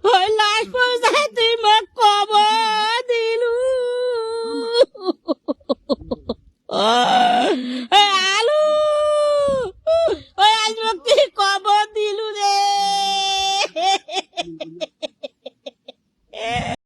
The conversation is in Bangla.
ওই লাশ পৌঁছায় তুই মোক কবর দিলু আলু ওই আজ মোক তুই কবর দিলু রে